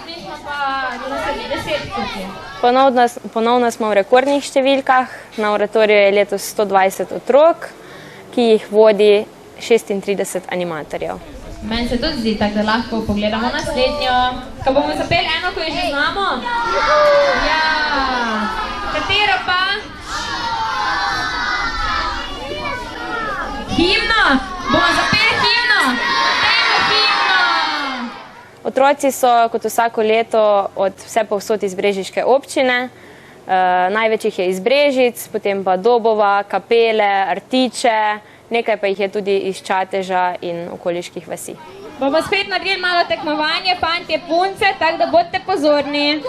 mi smo pa dosegli 10 tukaj. Ponovno smo v rekordnih številkah. Na oratoriju je letos 120 otrok, ki jih vodi 36 animatorjev. Meni se tudi zdi, tako da lahko pogledamo naslednjo. Ko bomo zapeli eno, ko jo že znamo? Ja. Katero pa? Himno? Bomo zapeli himno? Zapeli himno! Otroci so kot vsako leto od vse povsod iz brežiške občine. Največ jih je iz Brežic, potem pa Dobova, Kapele, Artiče, nekaj pa jih je tudi iz Čateža in okoliških vasi. Bomo spet naredili malo tekmovanje, fantje, punce, tako da bodite pozorni.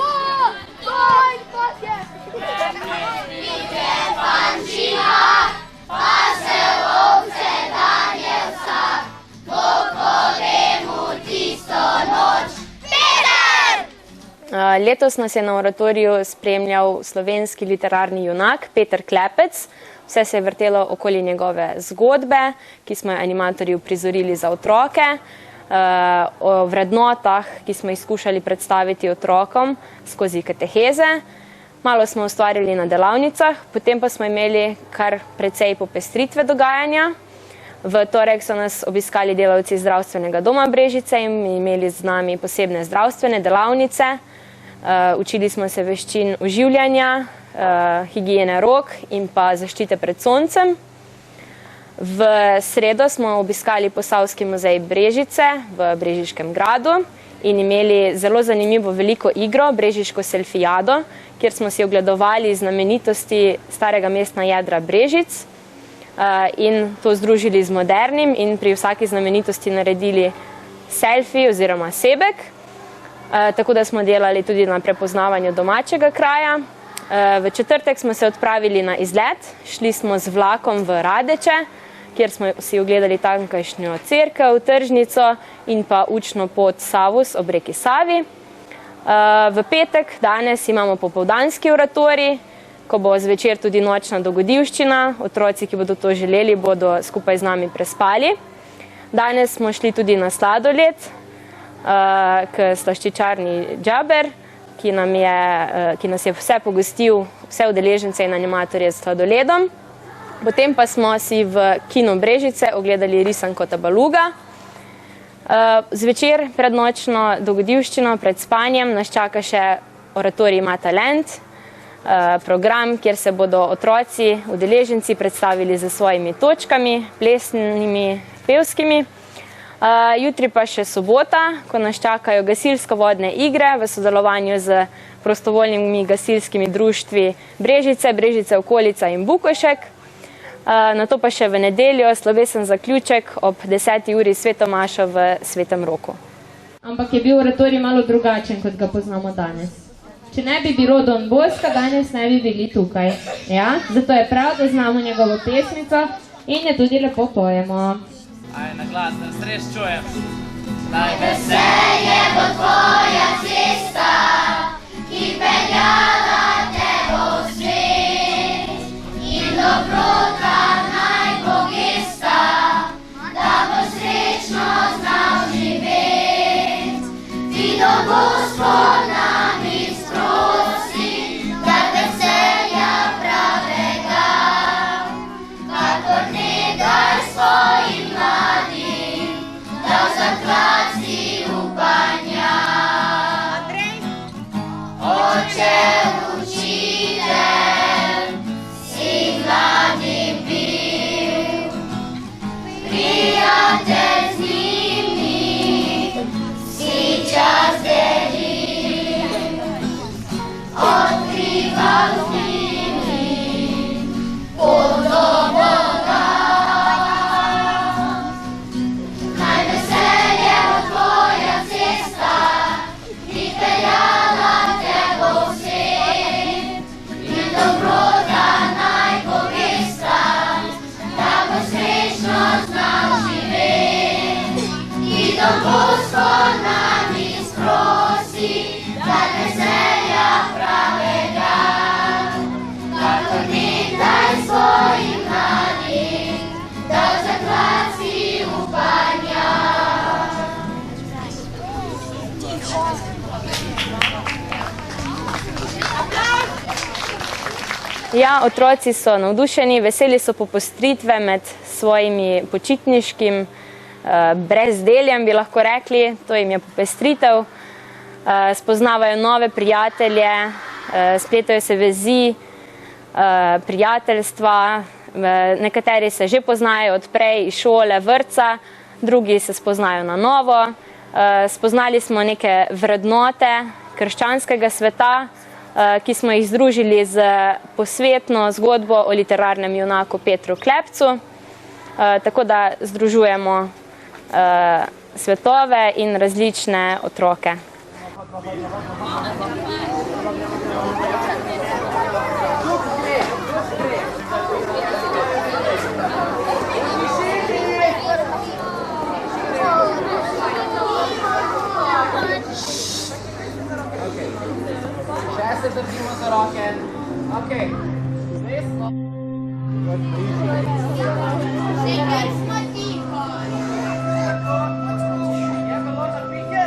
Letos nas je na oratoriju spremljal slovenski literarni junak Peter Klepec. Vse se je vrtelo okoli njegove zgodbe, ki smo jo animatorji uprizorili za otroke, o vrednotah, ki smo jih skušali predstaviti otrokom skozi kateheze. Malo smo ustvarili na delavnicah, potem pa smo imeli kar precej popestritve dogajanja. V torek so nas obiskali delavci zdravstvenega doma Brežice in imeli z nami posebne zdravstvene delavnice. Učili smo se veščin oživljanja, higiene rok in pa zaščite pred soncem. V sredo smo obiskali Posavski muzej Brežice v Brežiškem gradu in imeli zelo zanimivo veliko igro, Brežiško selfijado, kjer smo si ogledovali znamenitosti starega mestna jedra Brežic in to združili z modernim in pri vsaki znamenitosti naredili selfie oziroma sebek. Tako da smo delali tudi na prepoznavanju domačega kraja. V četrtek smo se odpravili na izlet, šli smo z vlakom v Radeče, kjer smo si ogledali tamkajšnjo cerkev, tržnico in pa učno pot Savus ob reki Savi. V petek danes imamo popoldanski oratorij, ko bo zvečer tudi nočna dogodivščina. Otroci, ki bodo to želeli, bodo skupaj z nami prespali. Danes smo šli tudi na sladoled k slaščičarni Džaber, ki nas je vse pogostil, vse udeležence in animatorje s sladoledom. Potem pa smo si v kinu Brežice ogledali risanko Tabaluga. Zvečer pred nočno dogodivščino, pred spanjem, nas čaka še oratorij Ima talent, program, kjer se bodo otroci, udeleženci predstavili z svojimi točkami, plesnimi, pevskimi. Jutri pa še sobota, ko nas čakajo gasilsko-vodne igre v sodelovanju z prostovoljnimi gasilskimi društvi Brežice, Brežice okolica in Bukošek. Nato pa še v nedeljo slovesen zaključek ob 10. uri svetomaša v Svetem Roku. Ampak je bil oratorij malo drugačen, kot ga poznamo danes. Če ne bi bilo Don Boska, danes ne bi bili tukaj. Ja? Zato je prav, da znamo njegovo pesmico in je tudi lepo pojemo. Aj na glas, da nas res čujem. Naj veselje bo tvoja cesta, ki peljala te bo v svet. In dobrota naj bo gesta, da bo srečno znal živeti. Ti do Gospoda mi sprosi, da veselja pravega, kakor nekaj svojim mladim, da v zakladi upanja. Oče, učitelj, si mladim bil, prijatelj z njimi, si čas delil. Ja, otroci so navdušeni, veseli so popostritve med svojimi počitniškim brezdeljem, bi lahko rekli, to jim je popestritev. Spoznavajo nove prijatelje, spletajo se vezi, prijateljstva, nekateri se že poznajo od prej iz šole, vrtca, drugi se spoznajo na novo. Spoznali smo neke vrednote krščanskega sveta, ki smo jih združili z posvetno zgodbo o literarnem junaku Petru Klepcu, tako da združujemo svetove in različne otroke. Še se držimo za roke. Okej. Zvestno. Nekaj smo tiho. Je bilo za pike?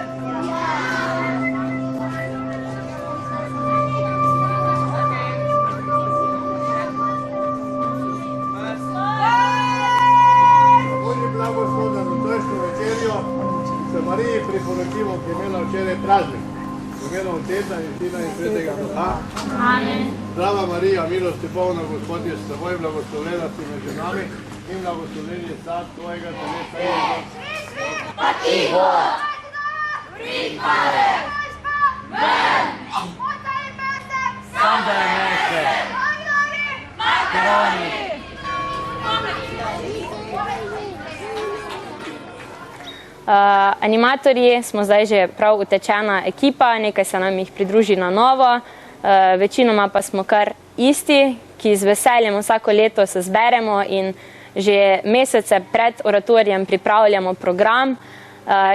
Božji blagoslov na jutrašnjo večerjo se Mariji priporočimo, ki je imela včeraj praznik. V imenu Otca in Sina in Svetega Duha. Amen. Zdrava Marija, milosti polna, Gospod je s teboj, blagoslovljena si med ženami in blagoslovljen je sad tvojega telesa Jezus. Pa tiho! Pripade! Ven! Otaj mesec! Sam da je mesec! Makaroni! Animatorji smo zdaj že prav utečena ekipa, nekaj se nam jih pridruži na novo, večinoma pa smo kar isti, ki z veseljem vsako leto se zberemo in že mesece pred oratorijem pripravljamo program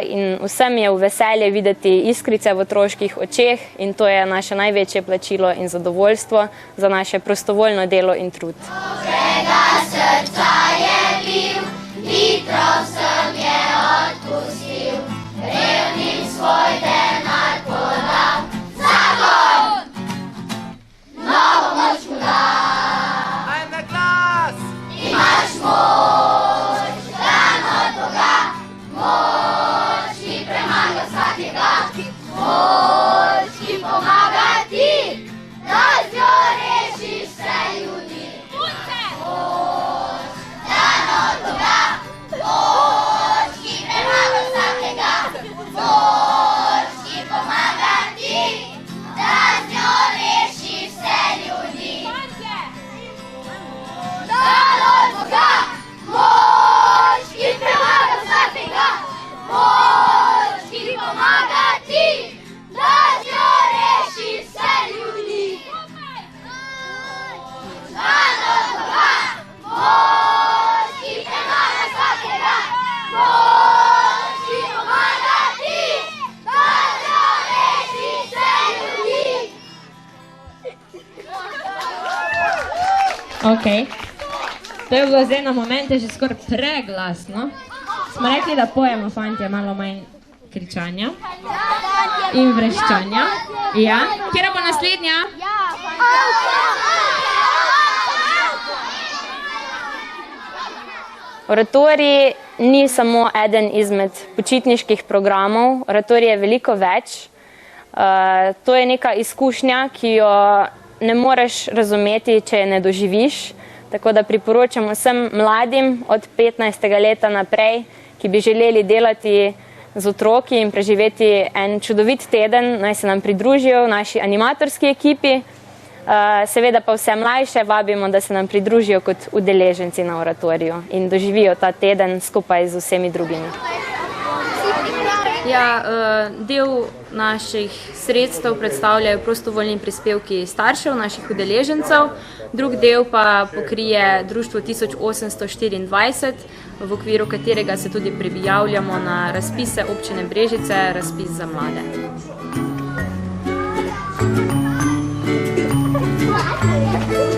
in vsem je v veselje videti iskrice v otroških očeh in to je naše največje plačilo in zadovoljstvo za naše prostovoljno delo in trud. Dobrega srca je bil, hitro vsem je odpustil, revnim svoj denar podal. Zakon! Novo moč mu da. Aj na glas! Imaš moč, dan od Boga, moč, ki premaga vsakega, moč, ki pomaga ti, da z njo rešiš vse ljudi. Moč, dan od Boga, moč, ki premaga vsakega, moč, ki pomaga ti, da z njo rešiš vse ljudi. Dan od Boga, moč, ki premaga vsakega, moč, ki pomaga ti, da z njo rešiš vse ljudi. Dan od Boga, moč, ki premaga vsakega, moč, ki pomaga ti, da z njo rešiš vse ljudi. Ok. To je bilo zdaj na momente že skoraj preglasno. Smo rekli, da pojemo, fantje, malo manj kričanja in vreščanja. Ja. Kjera bo naslednja? Oratorij ni samo eden izmed počitniških programov, oratorij je veliko več. To je neka izkušnja, ki jo ne moreš razumeti, če je ne doživiš. Tako da priporočam vsem mladim od 15. leta naprej, ki bi želeli delati z otroki in preživeti en čudovit teden, naj se nam pridružijo v naši animatorski ekipi. Seveda pa vse mlajše vabimo, da se nam pridružijo kot udeleženci na oratoriju in doživijo ta teden skupaj z vsemi drugimi. Ja, del naših sredstev predstavljajo prostovoljni prispevki staršev, naših udeležencev, drug del pa pokrije Društvo 1824, v okviru katerega se tudi prijavljamo na razpise občine Brežice, razpis za mlade. Thank you.